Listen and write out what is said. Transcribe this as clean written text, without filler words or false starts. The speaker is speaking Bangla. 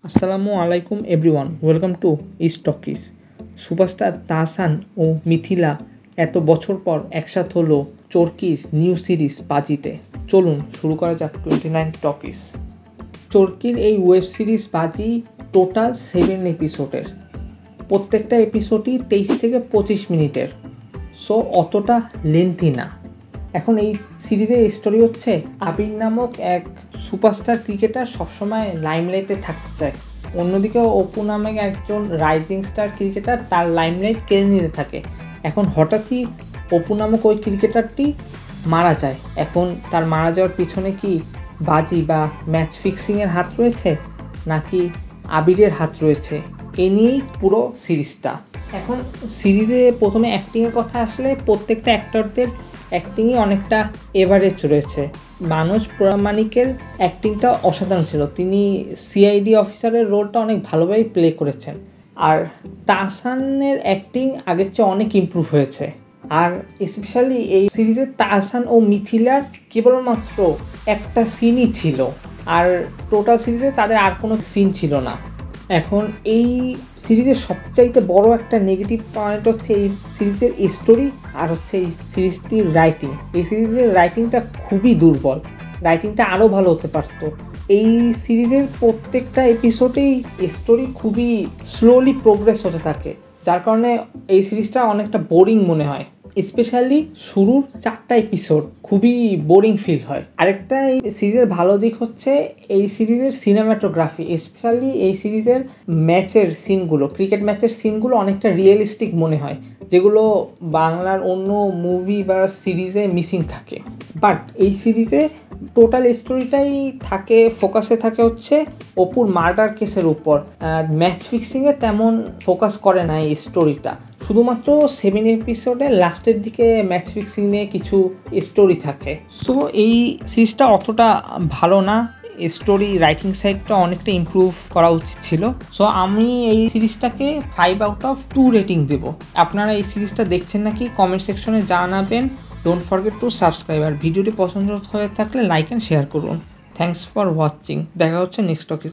আসসালামু আলাইকুম এভরিওয়ান, ওয়েলকাম টু ইস্টকিস। সুপারস্টার তাহসান ও মিথিলা এত বছর পর একসাথে হলো চরকির নিউ সিরিজ বাজিতে। চলুন শুরু করা যাক 29 টকিস। চরকির এই ওয়েব সিরিজ বাজি টোটাল 7 এপিসোডের। প্রত্যেকটা এপিসোডই 23 থেকে 25 মিনিটের, সো অতটা লেন্থি না। এখন এই সিরিজের স্টোরি হচ্ছে, আবির নামক এক সুপারস্টার ক্রিকেটার সবসময় লাইমলাইটে থাকতে চায়। অন্যদিকে অপু নামক একজন রাইজিং স্টার ক্রিকেটার তার লাইমলাইট কেড়ে নিতে থাকে। এখন হঠাৎই অপু নামক ওই ক্রিকেটারটি মারা যায়। এখন তার মারা যাওয়ার পিছনে কি বাজি বা ম্যাচ ফিক্সিংয়ের হাত রয়েছে নাকি আবিরের হাত রয়েছে, এ নিয়েই পুরো সিরিজটা। এখন সিরিজে প্রথমে অ্যাক্টিংয়ের কথা আসলে, প্রত্যেকটা অ্যাক্টরদের অ্যাক্টিংই অনেকটা এভারেজ রয়েছে। মানস প্রামাণিকের অ্যাক্টিংটা অসাধারণ ছিল, তিনি সিআইডি অফিসারের রোলটা অনেক ভালোভাবে প্লে করেছেন। আর তাহসানের অ্যাক্টিং আগের চেয়ে অনেক ইমপ্রুভ হয়েছে। আর স্পেশালি এই সিরিজে তাহসান ও মিথিলার কেবলমাত্র একটা সিনই ছিল, আর টোটাল সিরিজে তাদের আর কোনো সিন ছিল না। এখন এই সিরিজের সবচাইতে বড় একটা নেগেটিভ পয়েন্ট হচ্ছে এই সিরিজের স্টোরি আর হচ্ছে এই সিরিজটির রাইটিং। এই সিরিজের রাইটিংটা খুবই দুর্বল, রাইটিংটা আরও ভালো হতে পারতো। এই সিরিজের প্রত্যেকটা এপিসোডেই স্টোরি খুবই স্লোলি প্রোগ্রেস হতে থাকে, যার কারণে এই সিরিজটা অনেকটা বোরিং মনে হয়। স্পেশালি শুরুর 4টা এপিসোড খুবই বোরিং ফিল হয়। আরেকটা এই সিরিজের ভালো দিক হচ্ছে এই সিরিজের সিনেমাটোগ্রাফি। স্পেশালি এই সিরিজের ম্যাচের সিনগুলো, ক্রিকেট ম্যাচের সিনগুলো অনেকটা রিয়েলিস্টিক মনে হয়, যেগুলো বাংলার অন্য মুভি বা সিরিজে মিসিং থাকে। বাট এই সিরিজে টোটাল স্টোরিটাই ফোকাসে থাকে হচ্ছে অপুর মার্ডার কেসের উপর। ম্যাচ ফিক্সিংয়ে তেমন ফোকাস করে না এই স্টোরিটা, শুধুমাত্র 7 এপিসোডের লাস্টের দিকে ম্যাচ ফিক্সিং নিয়ে কিছু স্টোরি থাকে। সো এই সিরিজটা অতটা ভালো না, স্টোরি রাইটিং সাইডটা অনেকটা ইমপ্রুভ করা উচিত ছিল। সো আমি এই সিরিজটাকে 5/2 রেটিং দেব। আপনারা এই সিরিজটা দেখছেন নাকি কমেন্ট সেকশনে জানাবেন। ডোন্ট ফরগেট টু সাবস্ক্রাইব, আর ভিডিওটি পছন্দ হয়ে থাকলে লাইক অ্যান্ড শেয়ার করুন। Thanks for watching. দেখা হচ্ছে নেক্সট টপিক।